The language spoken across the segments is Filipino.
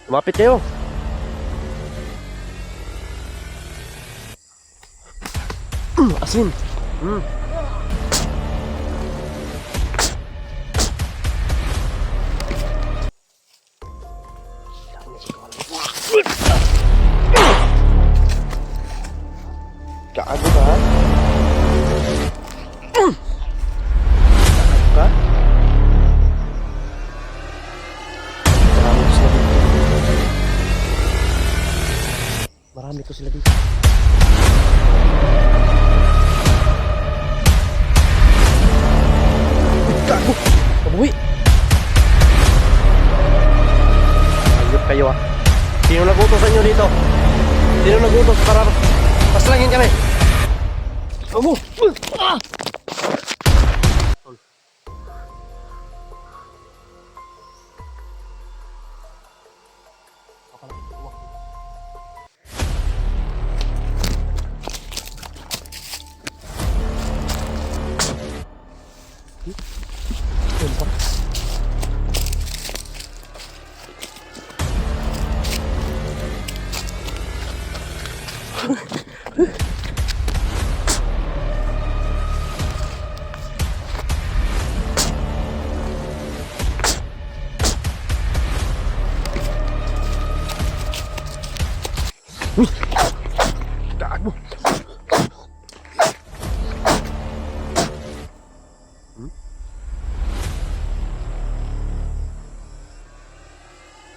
Lumapit kayo. Asin. Gago ka? Gago ka? Marami to sila dito. Gago! Kabuhi! Ayop kayo ah. Sino nagutos sa inyo dito? Sino nagutos para paslangin kami? Gago! Ah! Gago!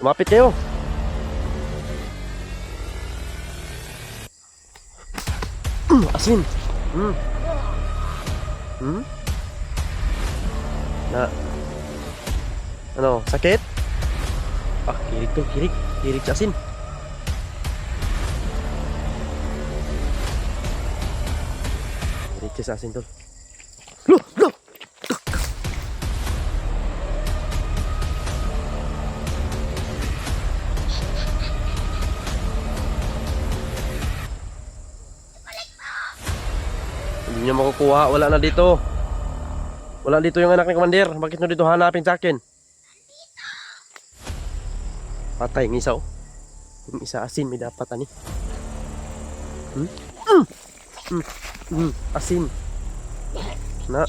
Lumapit kayo. Asin. Na. Ano, sakit? Ah, kirig to, kirig. Kirig sa asin. Kirig sa asin to. Loh, loh. Hindi nyo makukuha, wala na dito. Wala dito yung anak ni Commander. Bakit nyo dito hanapin sa akin? Patay ng isa oh. Yung isa asin, may dapat ani. Asin. Na.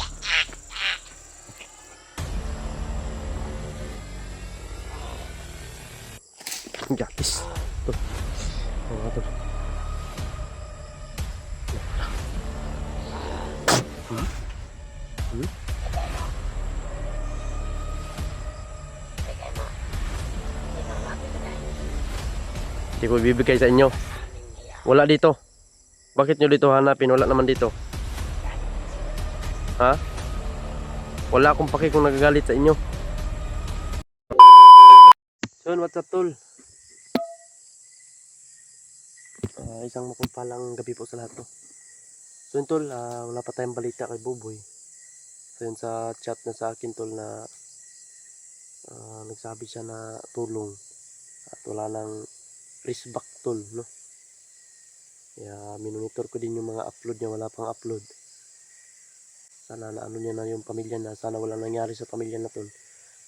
Gatis. Tuh. Oh, tuh. Hindi ko ibibigay sa inyo. Wala dito. Bakit nyo dito hanapin? Wala naman dito. Ha? Wala akong paki kung nagagalit sa inyo. So, what's up tol? Isang makumpalang gabi po sa lahat to. So yun tol, wala pa tayong balita kay Buboy. So yun sa chat na sa akin tol na nagsabi siya na tulong at wala nang riskback tol, no? Kaya minonitor ko din yung mga upload niya, wala pang upload. Sana na ano niya na yung pamilya na, sana wala nangyari sa pamilya na tol.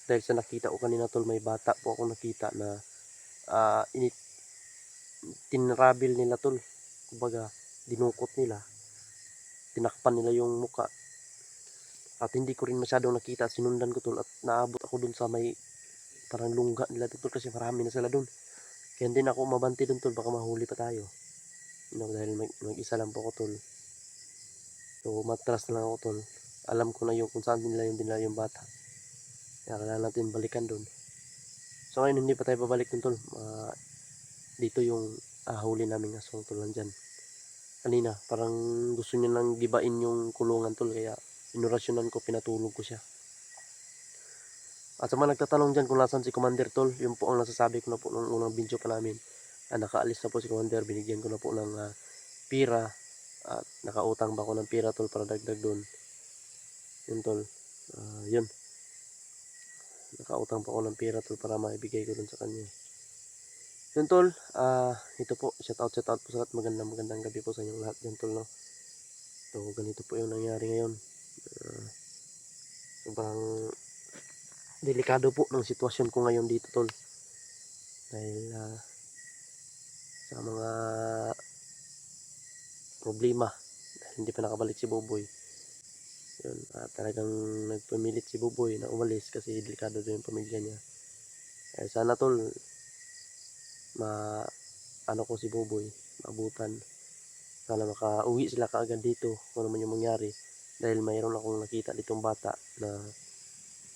Dahil sa nakita ko kanina tol, may bata po ako nakita na tinravel nila tol. Kumbaga, dinukot nila, tinakpan nila yung muka. At hindi ko rin masyadong nakita, sinundan ko tol at naabot ako dun sa may parang lungga nila tol kasi marami na sila dun. Kaya hindi na ako mabanti dun tol, baka mahuli pa tayo. Dahil mag-isa lang po ako tol. So matras na lang ako tol. Alam ko na yung kung saan nila yung bata. Kaya kailangan natin balikan dun. So ngayon hindi pa tayo babalik dun tol. Dito yung huli namin asong tol nandyan. Kanina parang gusto niya nang gibain yung kulungan tol. Kaya inurasyonan ko, pinatulog ko siya. At sa mga nagtatanong dyan kung nasan si Commander tol, yun po ang nasasabi ko na po nung unang video pa namin. Nakaalis na po si Commander, binigyan ko na po ng pira. At nakautang ba ako ng pira tol para dagdag doon. Yun tol, yun. Nakautang pa ako ng pira tol para maibigay ko doon sa kanya. Yun tol, ito po, shout out po sa lahat. Magandang gabi po sa inyong lahat yan tol, no? So ganito po yung nangyari ngayon. Sobrang delikado po ng sitwasyon ko ngayon dito tol. dahil sa mga problema dahil hindi pa nakabalik si Buboy. Yun, talagang nagpumilit si Buboy na umalis kasi delikado din yung pamilya niya. Sana tol, ano ko si Buboy, maabutan. Sana makauwi sila kaagad dito kung ano man yung mangyari. Dahil mayroon akong nakita ditong bata na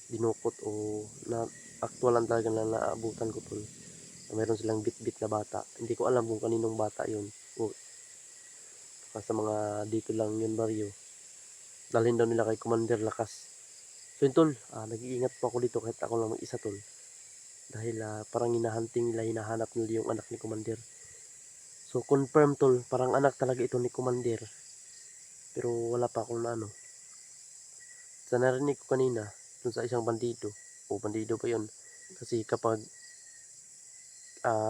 dinukot o na aktualan talaga na naabutan ko tol. Mayroon silang bit-bit na bata. Hindi ko alam kung kaninong bata yun. O sa mga dito lang yun baryo. Dalhin daw nila kay Commander Lakas. So yun tol, nag-iingat po ako dito kahit ako lang mag-isa tol. Dahil parang hinahunting nila, hinahanap nila yung anak ni Commander. So confirm tol, parang anak talaga ito ni Commander. Pero wala pa akong ano. Sa narinig ko kanina, dun sa isang bandido, o bandido pa yun. Kasi kapag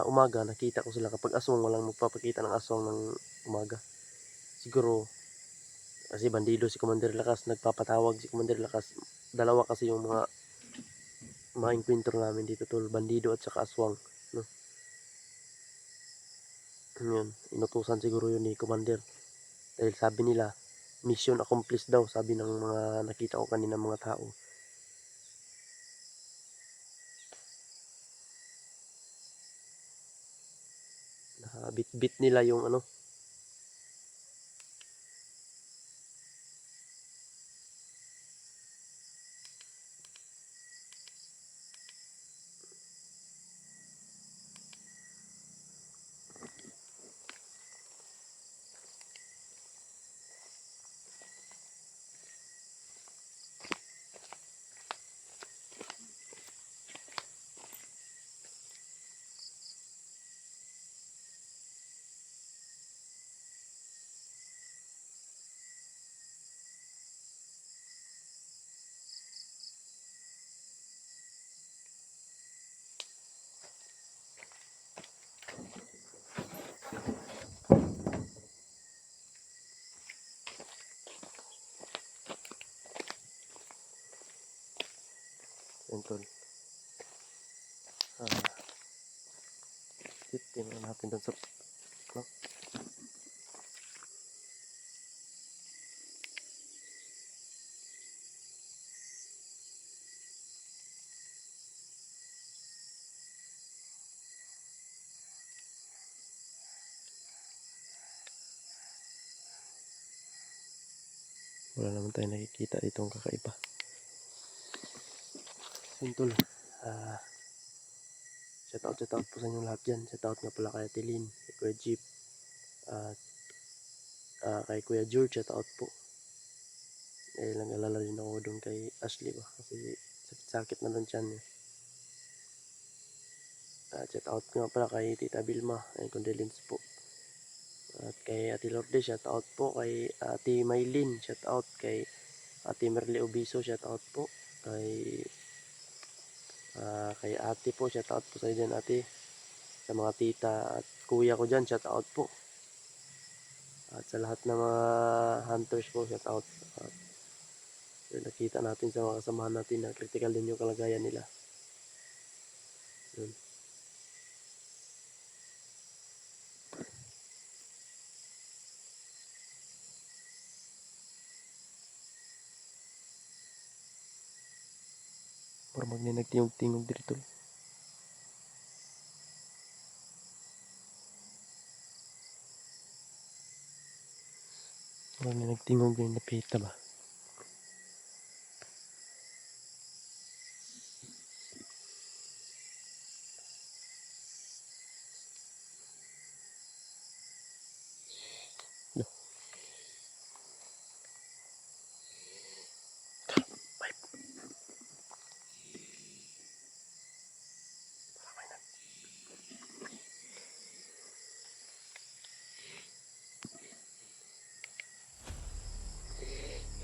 umaga, nakita ko sila kapag aswang, walang magpapakita ng aswang ng umaga. Siguro, kasi bandido si Commander Lakas, nagpapatawag si Commander Lakas. Dalawa kasi yung mga encounter namin dito tol, bandido at saka aswang. No? Yun, inutusan siguro yun ni Commander. Dahil sabi nila, mission accomplished daw, sabi ng mga nakita ko kanina mga tao. Bit-bit nila yung ano. Yan tol. Tingnan natin doon sa no? Wala naman tayo nakikita ditong kakaiba. Yan tol. Shout out po sa inyong lahat dyan. Shout out nga pala kay Tilin, kay Kuya Jeep, at kay Kuya George, shout out po. Nag-alala rin ako doon kay Ashley ba, kasi sakit na doon siya niya. Shout out nga pala kay Tita Vilma, condolence po. At kay Ate Lourdes, shout out po. Kay Ate Maylin, shout out. Kay Ate Merle Obiso, shout out po. Kay ate po, shout out po sa dyan ate. Sa mga tita at kuya ko dyan, shout out po. At sa lahat ng mga hunters po, shout out. At nakita natin sa mga kasamahan natin na critical din yung kalagayan nila. Yun. Parang nagtingog-tingog dito. Parang nagtingog yung napita ba.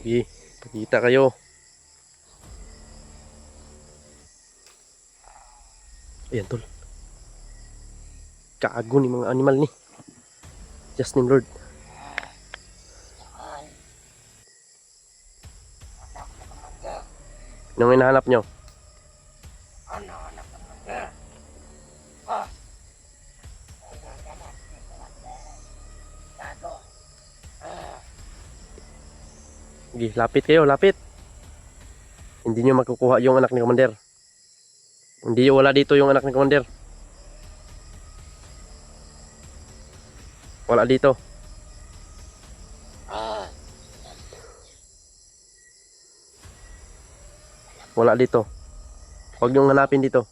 Sige, pakita kayo. Ayan tol. Kaago ni mga animal ni. Just name Lord. Anong hinahanap nyo? Sige, lapit kayo, lapit. Hindi nyo makukuha yung anak ni Commander. Hindi, wala dito yung anak ni Commander. Wala dito. Wala dito. Huwag niyong hanapin dito.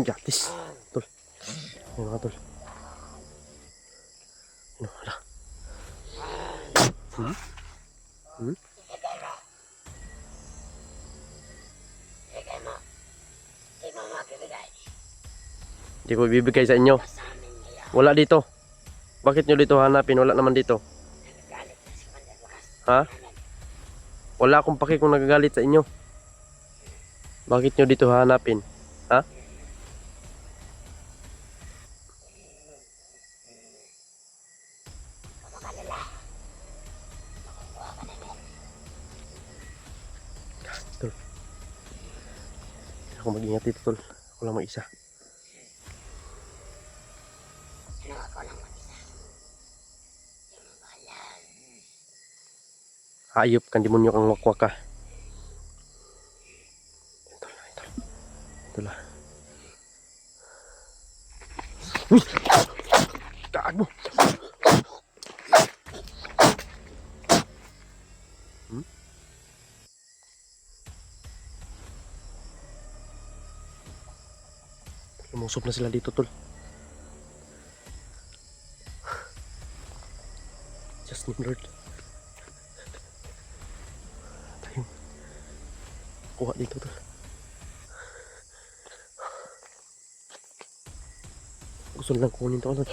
Gatis. Tol. Ayun mga tol. Ano, wala. Hmm? Hindi ko ibibigay sa inyo. Wala dito. Bakit nyo dito hanapin? Wala naman dito. Ha? Wala akong paki kung nagagalit sa inyo. Bakit nyo dito hanapin? Ha? Tol. Ako mag-ingat dito, tol. Ako lang mag-isa. Hayop kan demonyo kang wakwak ka. Ito lang. Uy! Gago! Lumusob na sila dito, tol. Just need Lord. Tayo. Kuha dito, tol. Gusto nilang kunin to, tol.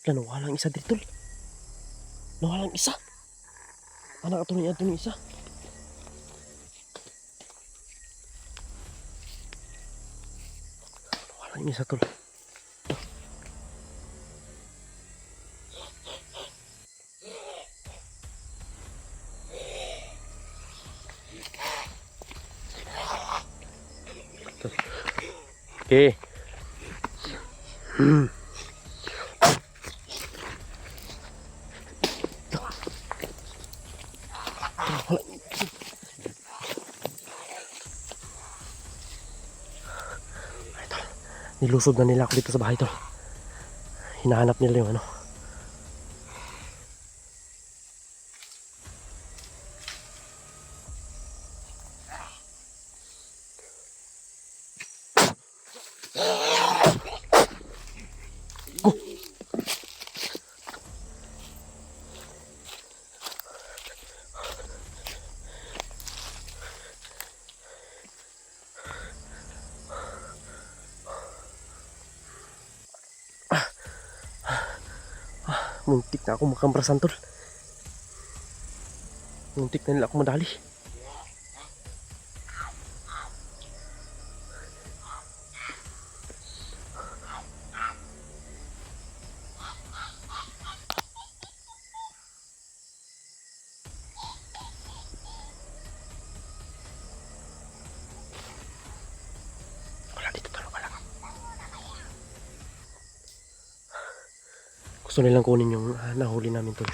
Nawalang isa dito. Nawalang isa. Anak ato niya ni isa. Nawalang isa tol. Okay. Nilusob na nila ako dito sa bahay, tol. Hinahanap nila yung ano. Go! Muntik na ako makambrasan, tol. Muntik na nila ako madali. Wala dito, tol. Wala. Gusto nilang kunin yung nahuli namin, tol.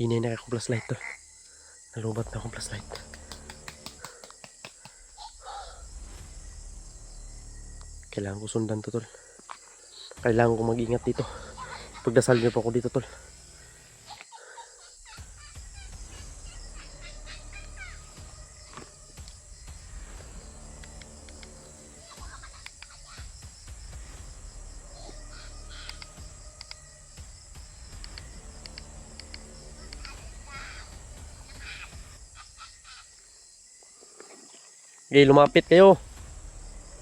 Hinay na akong flashlight, tol. Nalubat na akong flashlight. Kailangan ko sundan to, tol. Kailangan ko mag-ingat dito. Pagdasal niyo po ako dito, tol. Okay, lumapit kayo.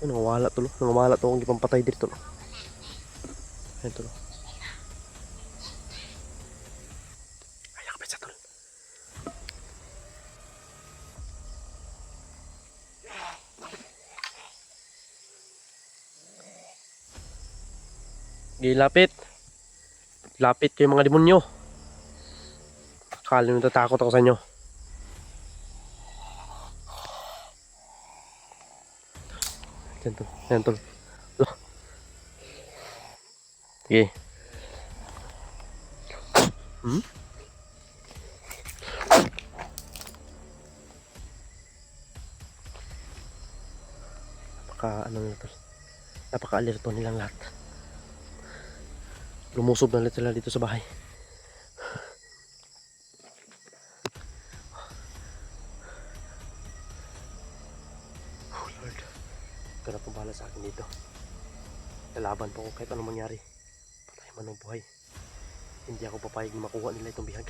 Ay, nangawala to, nangawala to akong ipampatay dito. Ayan to. Ay, kapit sa tol. Gilapit. Lapit kayo mga demonyo. Akala nyo natatakot ako sa inyo. Yan tol. Yan tol. Loh. Sige. Hmm? Ano nila tol. Napaka-alerto nilang lahat. Lumusob na sila dito sa bahay. Oh Lord. Ito na pong bahala sa akin dito. Lalaban po ako kahit anong mangyari. Patay man o buhay. Hindi ako papayag na makuha nila itong bihag.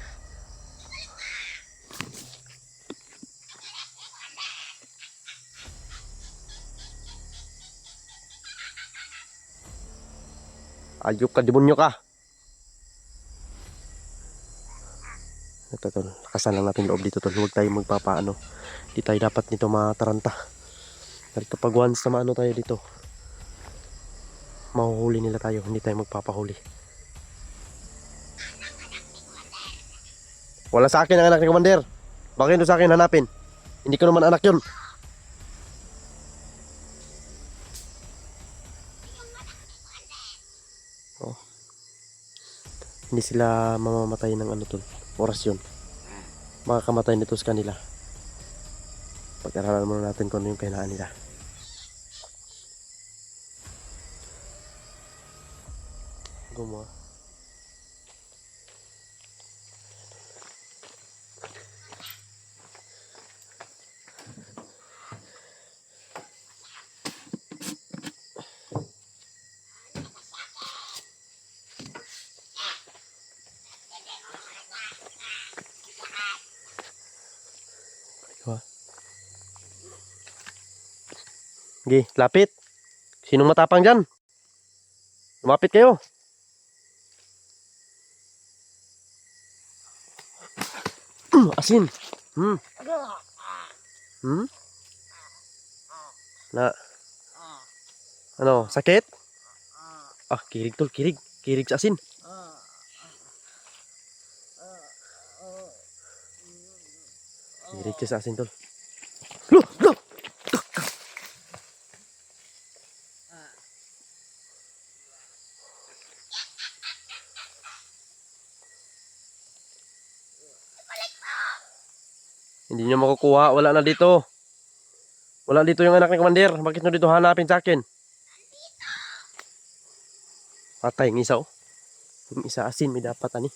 Ayop ka, demonyo ka. Ito tol, lakasan lang natin loob dito tol. Huwag tayo magpapaano. Hindi tayo dapat nito mataranta. Dahil kapag once na maano tayo dito, mahuhuli nila tayo. Hindi tayo magpapahuli. Wala sa akin ang anak ni Commander. Bakit ito sa akin hanapin? Hindi ko naman anak yun. Oh. Hindi sila mamamatay ng ano tol. Oras yun. Makakamatay nito sa kanila. Pag-aralan muna natin kung ano yung kahinaan nila. Gumawa. Sige, lapit. Sinong matapang dyan? Lumapit kayo. Asin. Na, ano, sakit? Ah, kirig tol, kirig. Kirig sa asin. Kirig siya sa asin tol. Loh, loh. Hindi nyo makukuha. Wala na dito. Wala dito yung anak ni Commander. Bakit nyo dito hanapin sa akin? Patay yung isa oh. Yung isa asin. May dapat ani.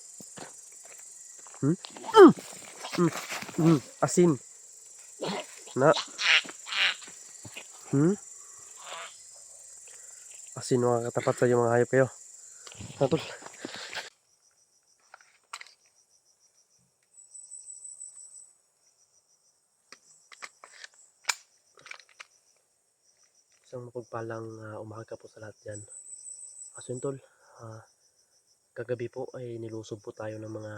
Asin. Na. Asin mga katapat sa mga hayop kayo. Natol. Isang mapagpalang umaga po sa lahat dyan. Asin tol. Kagabi po ay nilusob po tayo ng mga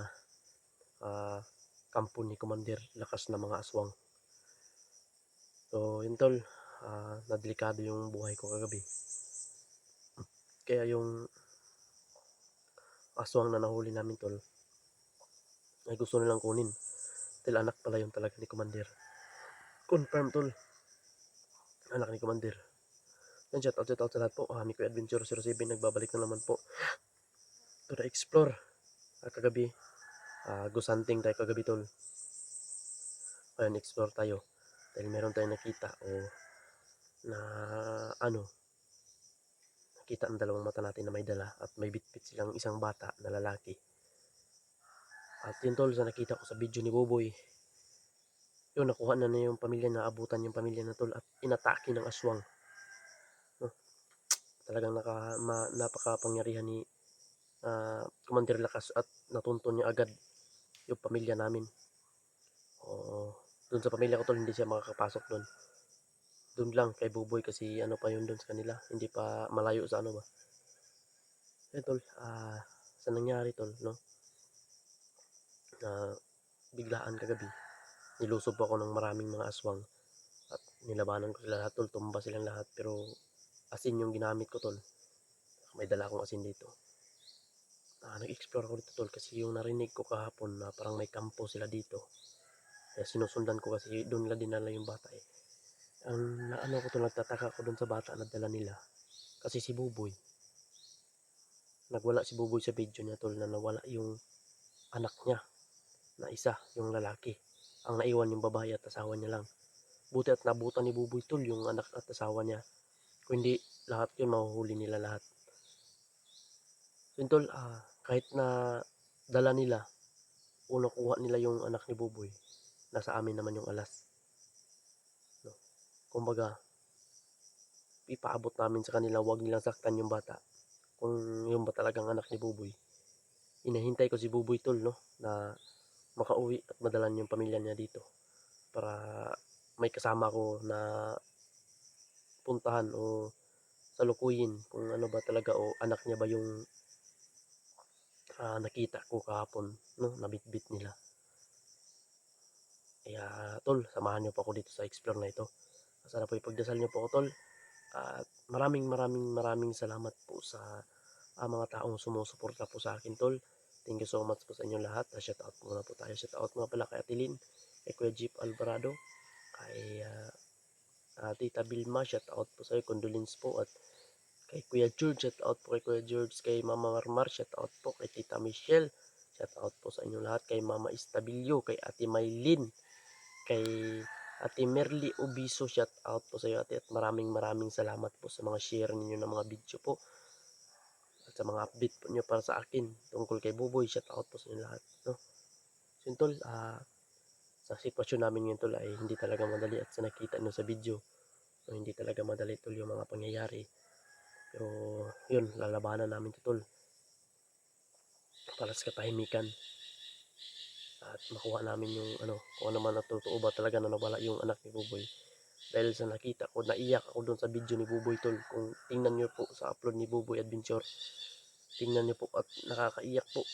kampo ni Commander. Lakas na mga aswang. So yun tol. Nadelikado yung buhay ko kagabi. Kaya yung aswang na nahuli namin tol ay gusto nilang kunin. Dahil anak pala yung talaga ni Commander. Confirm tol. Anak ni Commander. Yan, shout out sa lahat po. Miko Adventure 07 nagbabalik na naman po. To the explore. Kagabi. Ghost hunting tayo kagabi tol. Ayan, explore tayo. Dahil meron tayong nakita o na nakita ang dalawang mata natin na may dala at may bitbit silang isang bata na lalaki. At yun tol, sa nakita ko sa video ni Boboy, yun, nakuha na yung pamilya, naabutan yung pamilya na tol at inatake ng aswang. Talagang napakapangyarihan ni Commander Lakas at natuntun niya agad yung pamilya namin. Doon sa pamilya ko tol, hindi siya makakapasok doon. Doon lang kay Boboy kasi ano pa yun doon sa kanila, hindi pa malayo sa ano ba. Tol, sa nangyari tol, no? Biglaan kagabi, nilusob ako ng maraming mga aswang at nilabanan ko sila lahat tol, tumba silang lahat pero asin yung ginamit ko tol. may dala akong asin dito. Nag-explore ako dito tol kasi yung narinig ko kahapon na parang may kampo sila dito. Kaya sinusundan ko kasi doon nila dinala yung bata eh. Ang ano ko tol, nagtataka ako doon sa bata na dala nila. Kasi si Buboy, nagwala si Buboy sa video niya tol na nawala yung anak niya na isa, yung lalaki. Ang naiwan yung babae at asawa niya lang. Buti at nabutan ni Buboy tol yung anak at asawa niya. Kung hindi, lahat yun mahuhuli nila lahat. So yun tol, kahit na dala nila, o nakuha nila yung anak ni Buboy, nasa amin naman yung alas. No? Kumbaga, ipaabot namin sa kanila, wag nilang saktan yung bata. Kung yung ba talagang anak ni Buboy. Inahintay ko si Buboy tol, no, na makauwi at madalan yung pamilya niya dito. Para may kasama ko na puntahan o salukuyin kung ano ba talaga o anak niya ba yung nakita ko kahapon, no, nabitbit nila. Kaya tol, samahan niyo po ako dito sa explore na ito. Sana po ipagdasal niyo po ako tol. At maraming salamat po sa mga taong sumusuporta po sa akin tol. Thank you so much po sa inyo lahat. Shout out muna po tayo. Shout out nga pala kay Atilin, kay Kuya Jeep Alvarado, kay Tita Vilma. Shout out po sa iyo. Condolence po. At kay Kuya George. Shout out po kay Kuya George. Kay Mama Marmar. Shout out po kay Tita Michelle. Shout out po sa inyo lahat. Kay Mama Estabillo. Kay Ate Maylin. Kay Ate Merly Obiso, shout out po sa iyo ate, at maraming salamat po sa mga share ninyo ng mga video po at sa mga update po niyo para sa akin tungkol kay Buboy. Shout out po sa inyo lahat, no. So yun tol, sa sitwasyon namin ngayon tol ay hindi talaga madali at sa nakita niyo sa video, no, hindi talaga madali tol yung mga pangyayari, pero yun, lalabanan namin ito tol para sa katahimikan at makuha namin yung kung ano man, totoo ba talaga na nawala yung anak ni Buboy. Dahil sa nakita ko, naiyak ako doon sa video ni Buboy tol. Kung tingnan nyo po sa upload ni Buboy Adventure, tingnan nyo po at nakakaiyak po.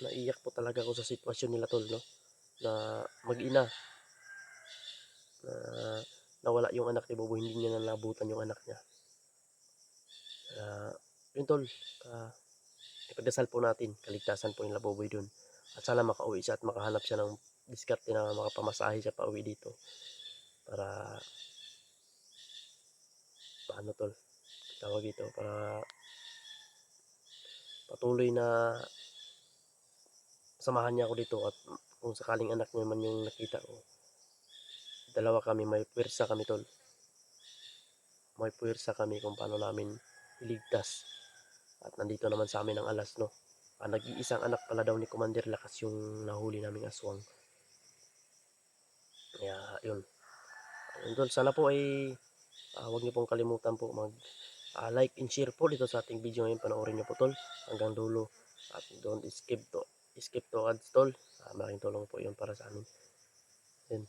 Naiyak po talaga ako sa sitwasyon nila tol, no? Na mag-ina na nawala yung anak ni Buboy, hindi niya nalabutan yung anak niya. Yun tol, ipagdasal po natin, kaligtasan po nila Buboy dun. At sana makauwi siya at makahanap siya ng diskarte na makapamasahe siya pa uwi dito. Para paano tol, tawag ito, para patuloy na samahan niya ako dito at kung sakaling anak niya man yung nakita ko, dalawa kami, may puwersa kami tol. May puwersa kami kung paano namin iligtas. At nandito naman sa amin ang alas, no. Nag-iisang anak pala daw ni Commander Lakas yung nahuli naming aswang. Kaya yun. Ayun tol, sana po ay huwag niyo pong kalimutan po mag like and share po dito sa ating video ngayon. Panoorin niyo po tol hanggang dulo. At don't skip to ads tol. Malaking tulong po yun para sa amin. Then,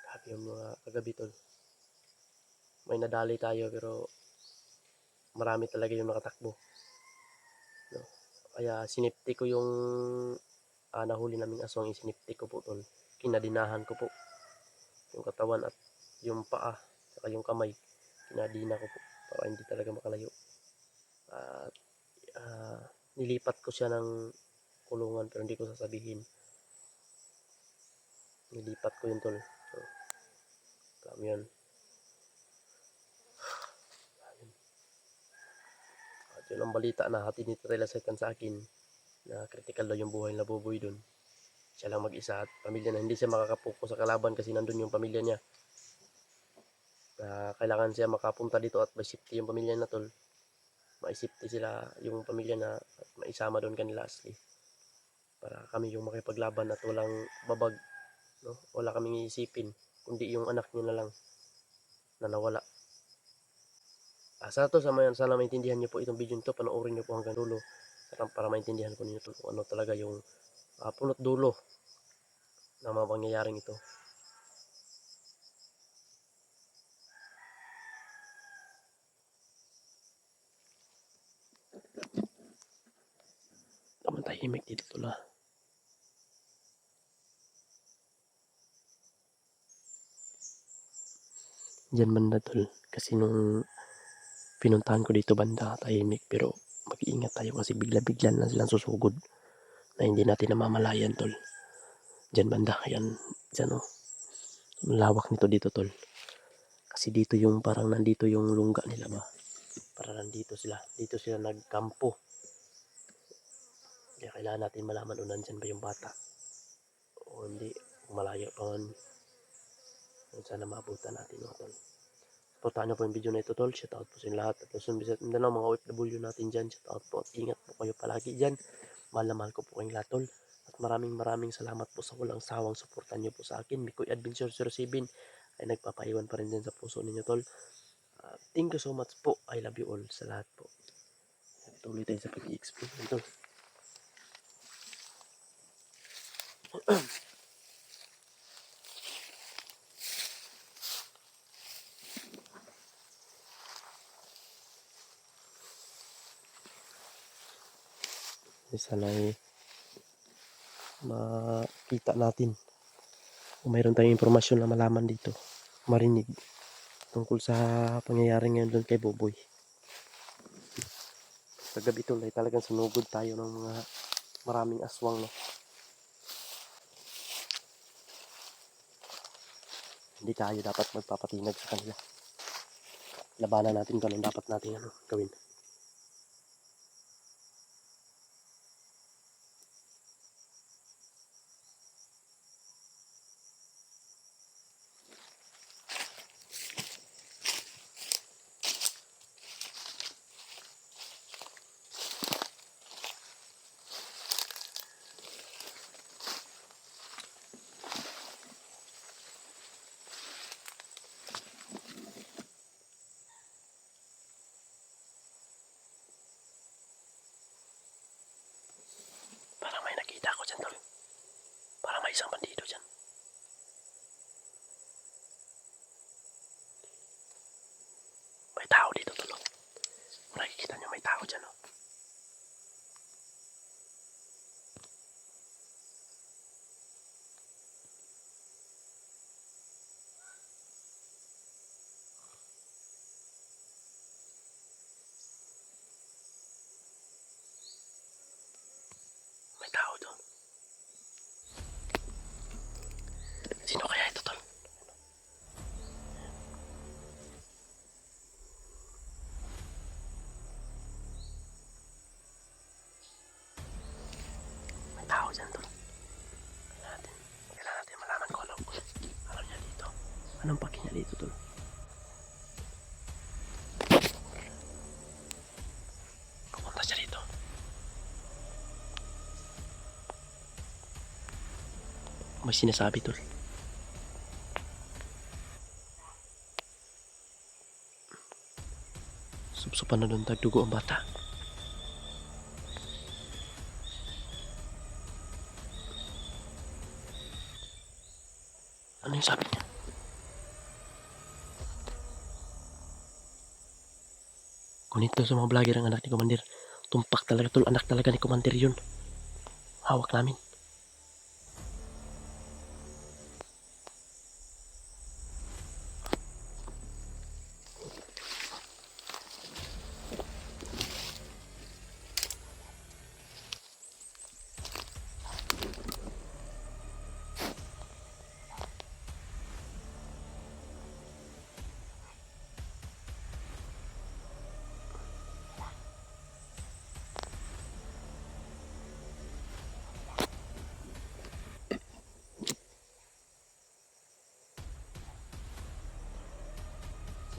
grabe yung mga kagabi tol. May nadali tayo pero marami talaga yung nakatakbo. No? Kaya sinipti ko yung nahuli naming aswang, isinipti ko po tol. Kinadinahan ko po yung katawan at yung paa saka yung kamay. Kinadina ko po para hindi talaga makalayo. At nilipat ko siya ng kulungan pero hindi ko sasabihin. Nilipat ko yun tol. So, kami yun. At yun ang balita na hatid ni Tatay Lasetan sa akin na critical daw yung buhay na Buboy dun. Siya lang mag-isa at pamilya na hindi siya makakapokus sa kalaban kasi nandun yung pamilya niya. Kailangan siya makapunta dito at may safety yung pamilya na tol. May safety sila yung pamilya na at maisama doon kanila Ashley. Para kami yung makipaglaban at walang babag, no? Wala kaming iisipin kundi yung anak niya na lang na nawala. Sana to, sana maintindihan niyo po itong video nito, panoorin niyo po hanggang dulo para maintindihan po niyo kung ano talaga yung punot dulo ng mga pangyayaring ito. Naman tahimik dito tula. Diyan banda tol. Kasi nung pinuntahan ko dito banda, tahimik, pero mag-iingat tayo kasi bigla-bigla na silang susugod na hindi natin namamalayan tol. Diyan banda, yan. Diyan oh. Lawak nito dito tol. Kasi dito yung parang nandito yung lungga nila ba. Parang nandito sila. Dito sila nagkampo. Kaya kailangan natin malaman kung nandyan ba yung bata. O hindi. Kung malayo pa man. Sana maabutan natin mga tol. Supportahan nyo po yung video na ito tol. Shout out po sa inyo lahat. At Luzon, Visayas, Mindanao, mga OFW natin dyan. Shout out po at ingat po kayo palagi dyan. Mahal na mahal ko po kayong lahat tol. At maraming salamat po sa walang sawang suportan nyo po sa akin. Mikoy Adventure 07 ay nagpapaiwan pa rin din sa puso ninyo tol. Thank you so much po. I love you all sa lahat po. Tuloy tayo sa pag-i-explain nito. Sana'y makita natin kung mayroon tayong impormasyon na malaman dito, marinig tungkol sa pangyayari ngayon doon kay Boboy. Kagabi ito ay talagang sunugod tayo ng mga maraming aswang no. Hindi tayo dapat magpapatinag sa kanila. Labanan natin kung anong dapat natin gawin. Parang may nakita ko dyan tol. Parang may isang bandido dyan. May tao dito tol. Kung nakikita nyo may tao dyan oh. May tao doon. Sino kaya ito tol? May tao dyan tol. Kailangan natin malaman kung alam niya dito. Anong paki niya dito tol? Pupunta siya dito. May sinasabi tol. Supsupan na doon tagdugo ang bata. Ano yung sabi niya? Kunit daw sa mga vlogger ang anak ni Commander. Tumpak talaga tol, anak talaga ni Commander yun. Hawak namin.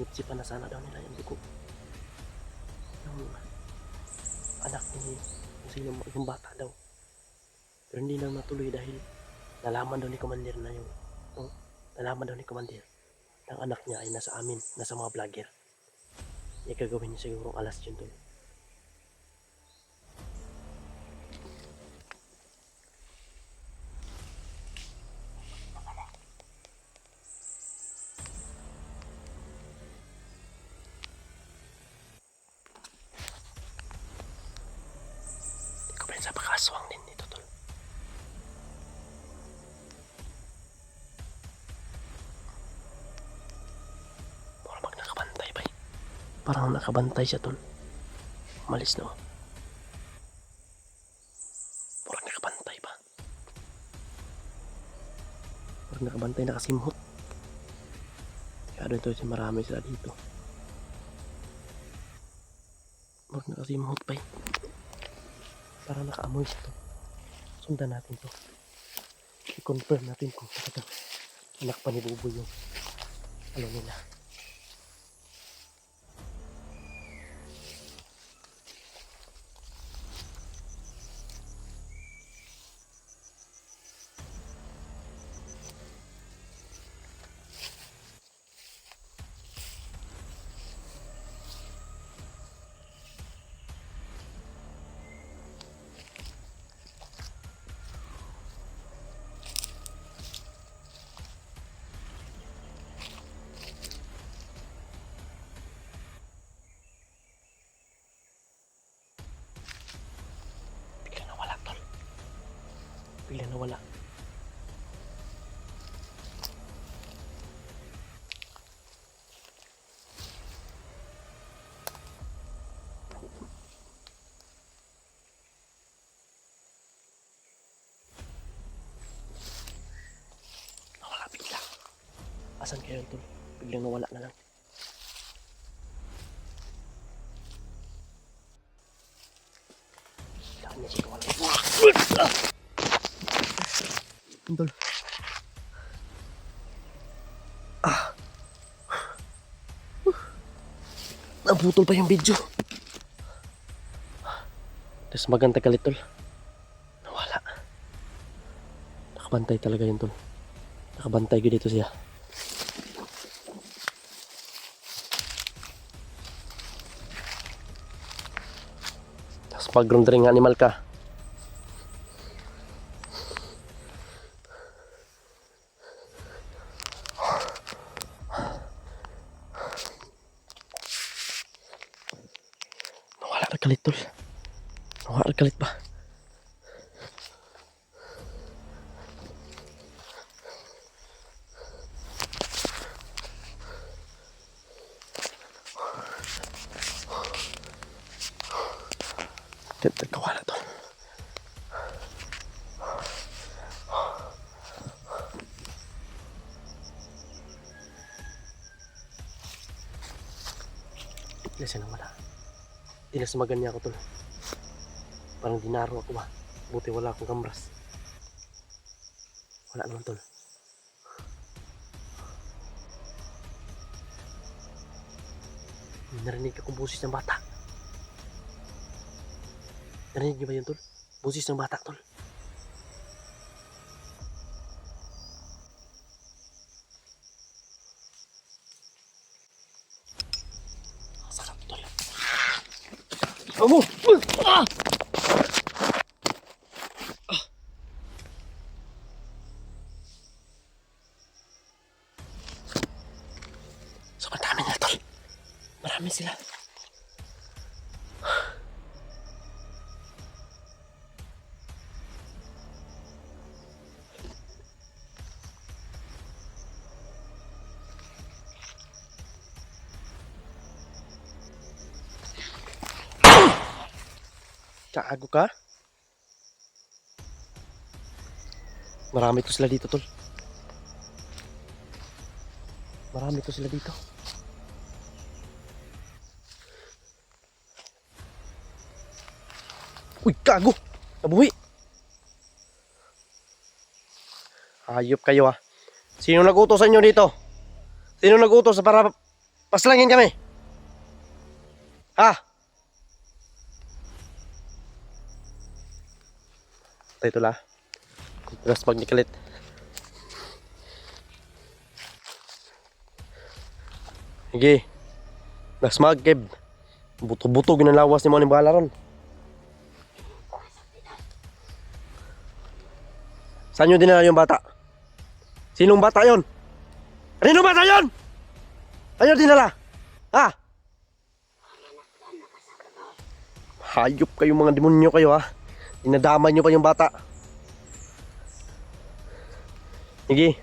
Sip-sipan na sana daw nila yung dugo. Yung anak ni yung bata daw. Pero hindi lang natuloy dahil nalaman daw ni Commander na yung nalaman daw ni Commander na ang anak niya ay nasa amin, nasa mga vlogger. Gagawin niya siguro alas yun tol. Ikaw pa rin sa pakaswang din dito tol. Parang nakabantay siya tol. Umalis na. Parang nakabantay ba? Parang nakabantay, nakasimhot. Kaya ito siya, marami sila dito. Parang nakasimhot pa eh. Parang nakaamoy siya to. Sundan natin to. I-confirm natin kung talagang anak pa ni Buboy yung ano nila. Bigla nawala tol. Bigla nawala. Nawala bigla. Asan kayo tol? Biglang nawala na lang. Saan niya siya nawala? Tol. Naputol pa yung video. Tapos maganda kalit tol. Nawala. Nakabantay talaga yun tol. Nakabantay ko dito siya. Tapos pag-rundering animal ka. Nawala na kalit tol. Nawala na kalit ba? Nagkawala to. Hindi siya nawala. Tinasmagan niya ako tol. Parang dinaro ako ba. Buti wala akong kamras. Wala naman tol. Narinig akong busis ng bata. Narinig niyo ba yun tol? Busis ng bata tol. Sarap tol. Amo! Ah! So madami na tol. Marami sila. Kaago ka? Marami to sila dito tol. Marami to sila dito. Uy, kago! Nabuhi! Hayop kayo ah. Sino nag-utos sa inyo dito? Sino nag-utos para paslangin kami? Ha? Ito la. Tapos pag nikalit. Sige. Nas magkib. Buto-buto ginalawas ni mo ni bala ron. Saan nyo dinala yung bata? Sinong bata yon? Sinong bata yon? Saan nyo dinala? Ha? Hayop kayo mga demonyo kayo ha. Dinadamay nyo pa yung bata. Sige.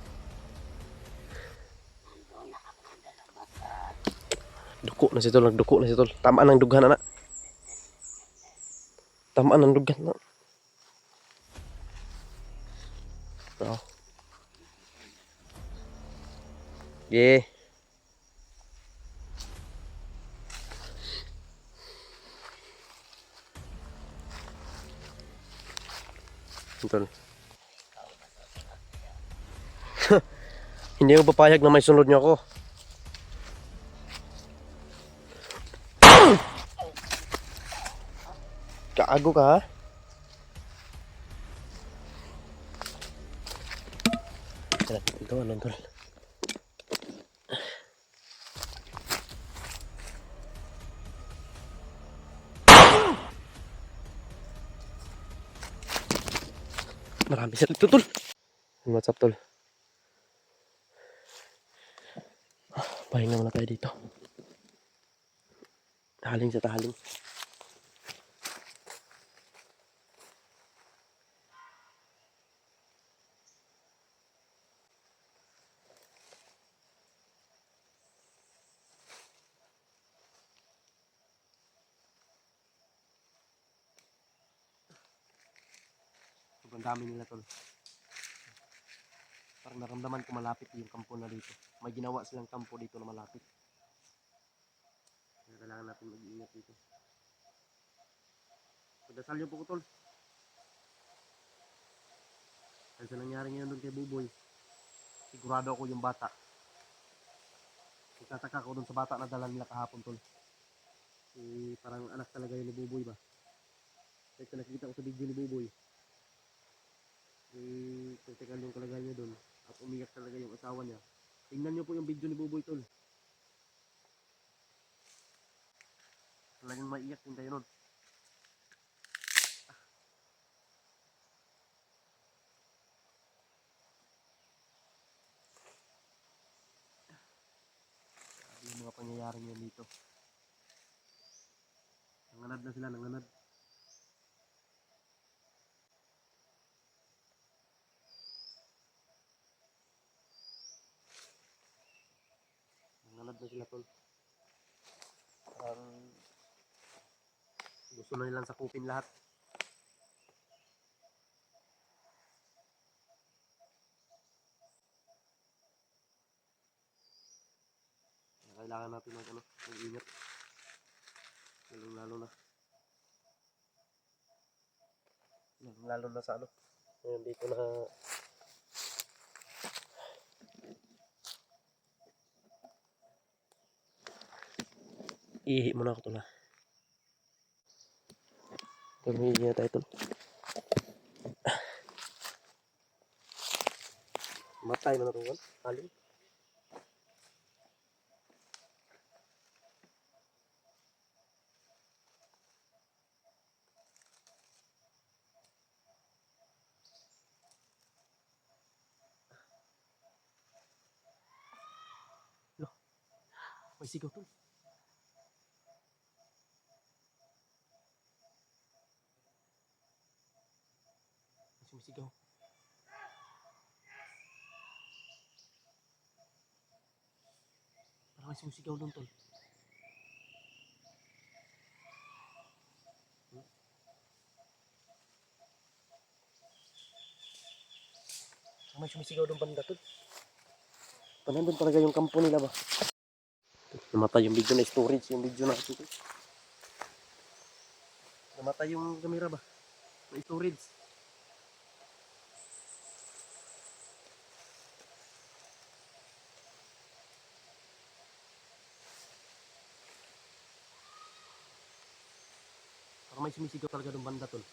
Nagduko na si tol, nagduko na si tol. Tamaan ng dughan na. Tamaan ng dughan na. Oh. Yeah. Tol. Hindi ako papayag na may sunod niyo ako. Kaago ka ha? Ito anong tol? Marami sila ito tol. What's up tol? Pahinga muna tayo dito. Tahaling sa tahaling. Sobrang dami nila tol. Parang naramdaman ko malapit yung kampo na dito. May ginawa silang kampo dito na malapit. Kaya kailangan natin mag-iingat dito. Pagdasal niyo po ko tol. Kasi nangyari ngayon doon kay Buboy. Sigurado ako yung bata. Nagtataka ko doon sa bata na dala nila kahapon tol. Parang anak talaga yun ni Buboy ba. Kasi nakikita ko sa video ni Buboy. Critical yung kalagayan niya doon. At umiyak talaga yung asawa niya. Tingnan niyo po yung video ni Buboy tol. Talagang maiyak din kayo nun. Yung mga pangyayari niya dito. Nanganad na sila, nanganad. Nanganad na sila tol. Parang gusto na nilang sakupin lahat. Kailangan natin mag-ingat. Lalo na. Lalo na sa ngayon dito na ihi muna ako tol ha. Tumihi na tayo tol. Matay mo na tol. Haling. May sigaw tol. May sumisigaw. Parang may sumisigaw doon tol. May sumisigaw doon banda tol. Nandun talaga yung kampo nila ba. Namatay yung video na storage. Yung video natin tol. Namatay yung camera ba. May storage. Parang may sumisigaw talaga doon banda tol.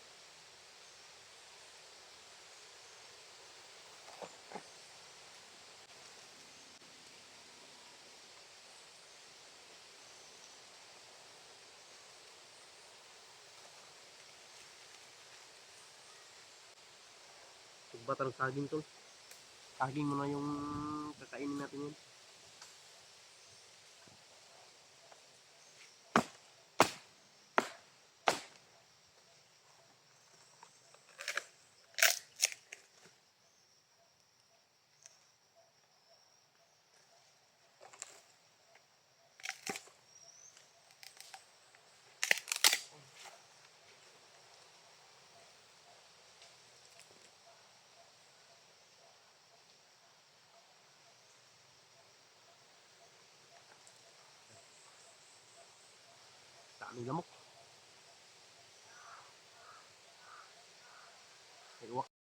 Tugbata ng saging tol. Saging mo na yung kakainin natin yun.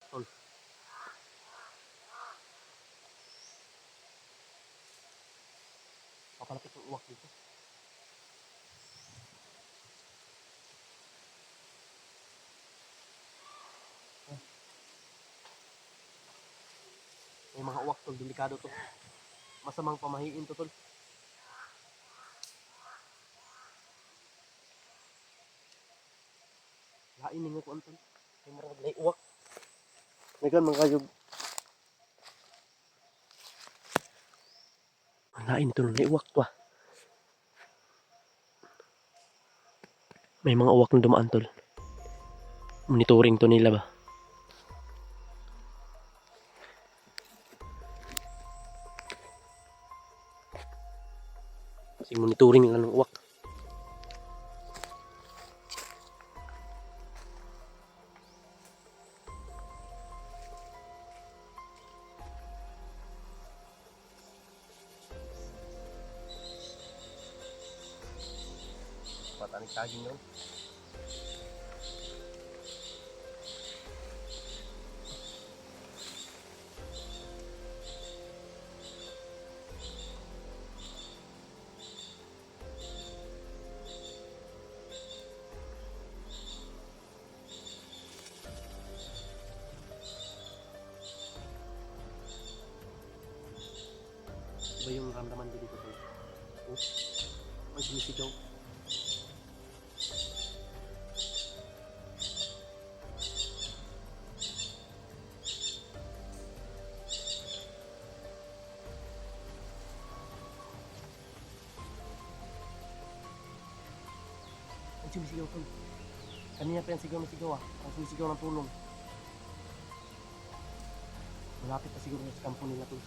tol. Papalapit yung uwak dito. May mga uwak tol, delikado to. Masamang pamahiin to tol. Lain nga ko tol. May marag lay uwak. Nagan mga kayog. Lain tol, lay uwak to ah. May mga uwak na dumaan tol. Monitoring to nila ba? Kasi monitoring nila ng uwak. Patanig kaging yun. Iba yung ramdaman ko dito tol. Oh, may sumisigaw. May sumisigaw tol. Kanina pa yung sigaw na sigaw ah. Ang sumisigaw ng tulong. Malapit na siguro sa kampo nila tol.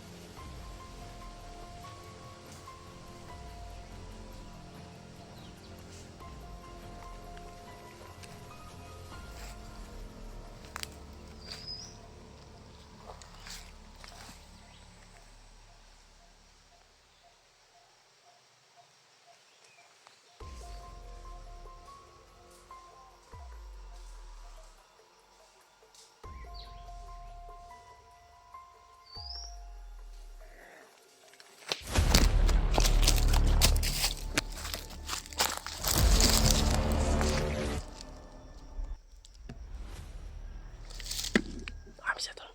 Kami siya tol.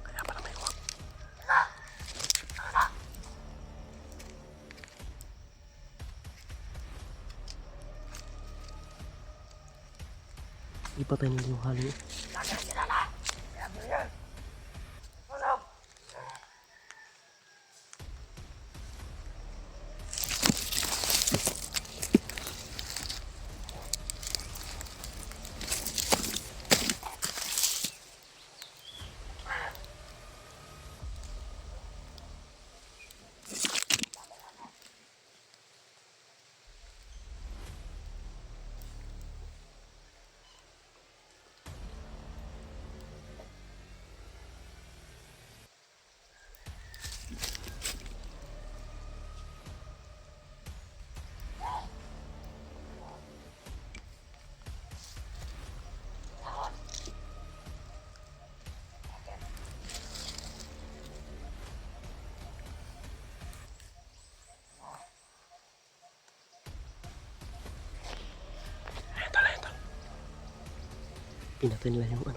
Kaya pala may uwak. Ipatay nila yung halo. Pinatay nila yung ano.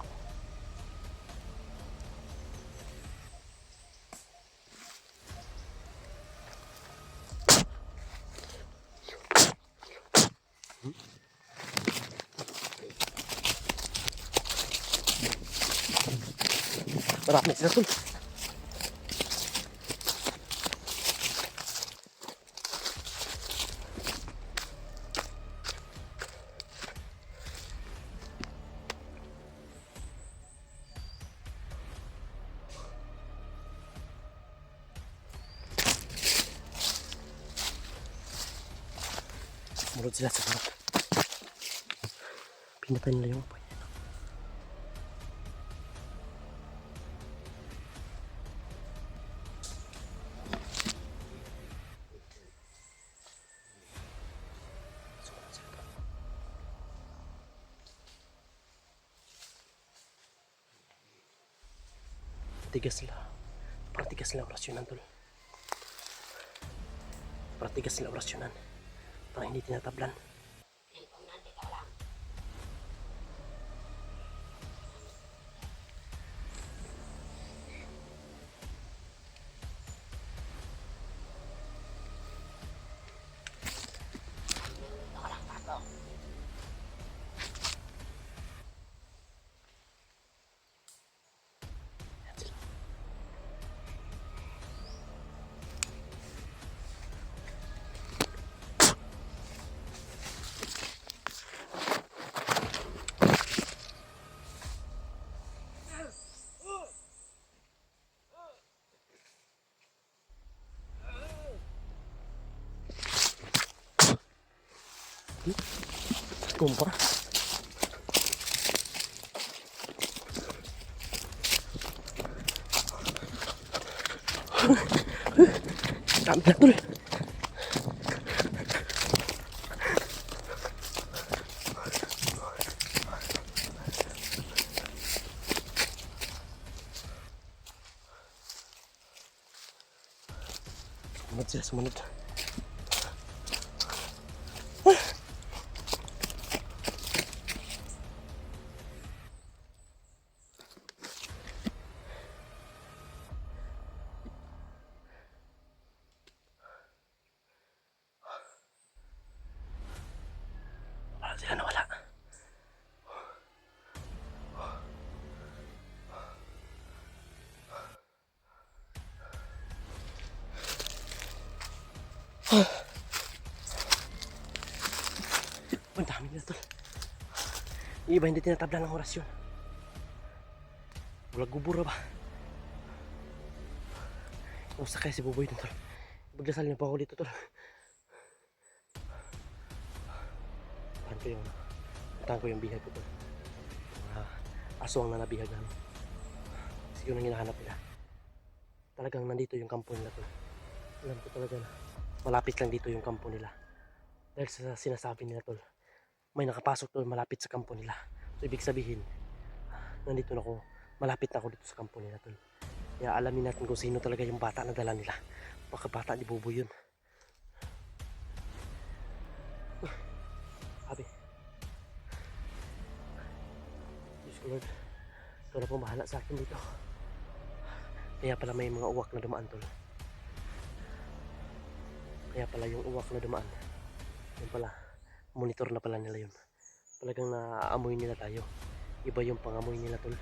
Marami sila tol. Sumunod sila sa harap. Pinatay nila yung apoy. Tigas sila. Partigas sila orasyonan tol. Partigas sila orasyonan. Parang hindi tinatablan. Kumpara. Dami na tol. Sumunod sila, sumunod. Wala sila, nawala. Ang dami nila tol. Yung iba hindi tinatabla ng orasyon. Wala gubura ba? Kumusta kaya si Buboy dun tol? Magdasal niya pa ako dito tol. Puntahan ko yung bihag ko tol. Aswang na nabihag namin. Kasi yun ang hinahanap nila. Talagang nandito yung kampo nila tol. Alam ko talaga na malapit lang dito yung kampo nila. Dahil sa sinasabi nila tol, may nakapasok tol malapit sa kampo nila. So ibig sabihin, nandito na ako, malapit na ako dito sa kampo nila tol. Kaya alamin natin kung sino talaga yung bata na dala nila. Baka bata ni Buboy yun. Sabi, Diyos ko Lord, ikaw na po bahala sa akin dito. Kaya pala may mga uwak na dumaan tol. Kaya pala yung uwak na dumaan, yun pala, monitor na pala nila yun. Talagang naaamoy nila tayo. Iba yung pangamoy nila tol.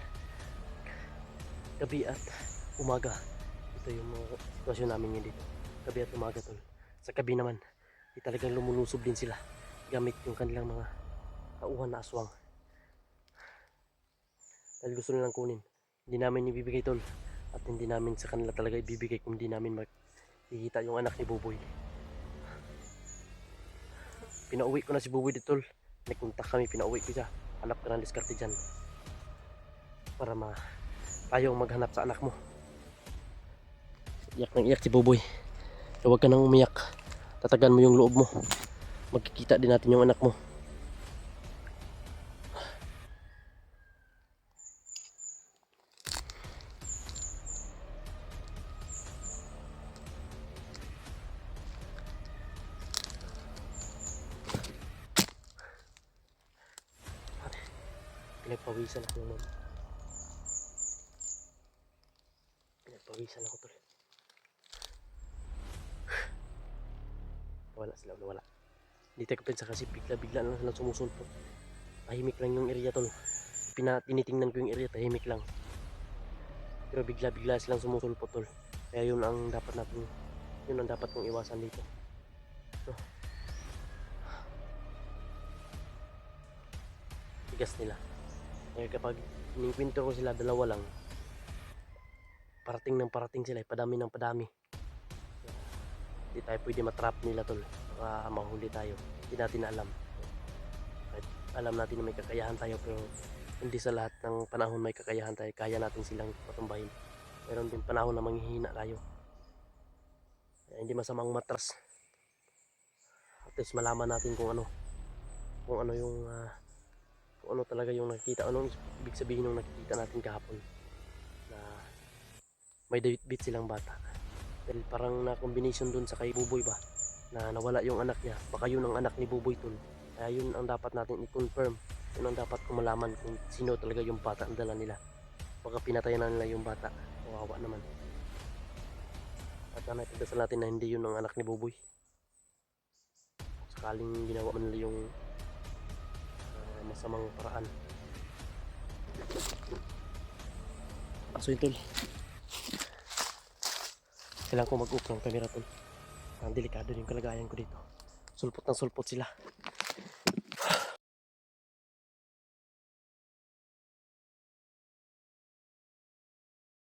Gabi at umaga, ito yung mga sitwasyon namin ngayon dito. Gabi at umaga tol. Sa gabi naman, talagang lumulusob din sila gamit yung kanilang mga tauhan na aswang. Dahil gusto nilang kunin, hindi namin ibibigay tol. At hindi namin sa kanila talaga ibibigay kung hindi namin makikita yung anak ni Buboy. Pinauwi ko na si Buboy dito tol. Nagkontak kami, pinauwi ko siya. Hanap ka ng diskarte dyan para tayo maghanap sa anak mo. Iyak nang iyak si Buboy. So, huwag ka nang umiyak. Tatagan mo yung loob mo. Magkikita din natin yung anak mo. Pinagpawisan ako nun. Pinagpawisan ako tol. Wala sila, wala. Hindi tayo kapensa kasi bigla-bigla lang sila sumusulpot. Tahimik lang yung area tol. Tinitingnan ko yung area, tahimik lang. Pero bigla-bigla silang sumusulpot tol. Kaya yun ang dapat kong iwasan dito. So, tigas nila. Kaya kapag ininkwento ko sila, dalawa lang, parating sila, padami ng padami. Hindi tayo pwede matrap nila tol. Baka mahuli tayo. Hindi natin alam. Kahit alam natin na may kakayahan tayo, pero hindi sa lahat ng panahon may kakayahan tayo. Kaya natin silang patumbahin. Meron din panahon na manghihina tayo. Kaya hindi masamang matras. At least malaman natin kung ano yung kung ano talaga yung nakikita. Anong ibig sabihin ng nakikita natin kahapon. Na may bit silang bata. Dahil parang na combination dun sa kay Buboy ba, na nawala yung anak niya, baka yun ang anak ni Buboy Tol. Kaya yun ang dapat natin i-confirm, yun ang dapat kong malaman kung sino talaga yung bata ang dala nila. Baka pinatayan na nila yung bata, kawawa naman. At naipagdasal natin na hindi yun ang anak ni Buboy. Sakaling ginawa man nila yung masamang paraan. So yun Tol, kailangan ko mag-off ng camera Tol. Ang delikado yung kalagayan ko dito. Sulpot ng sulpot sila.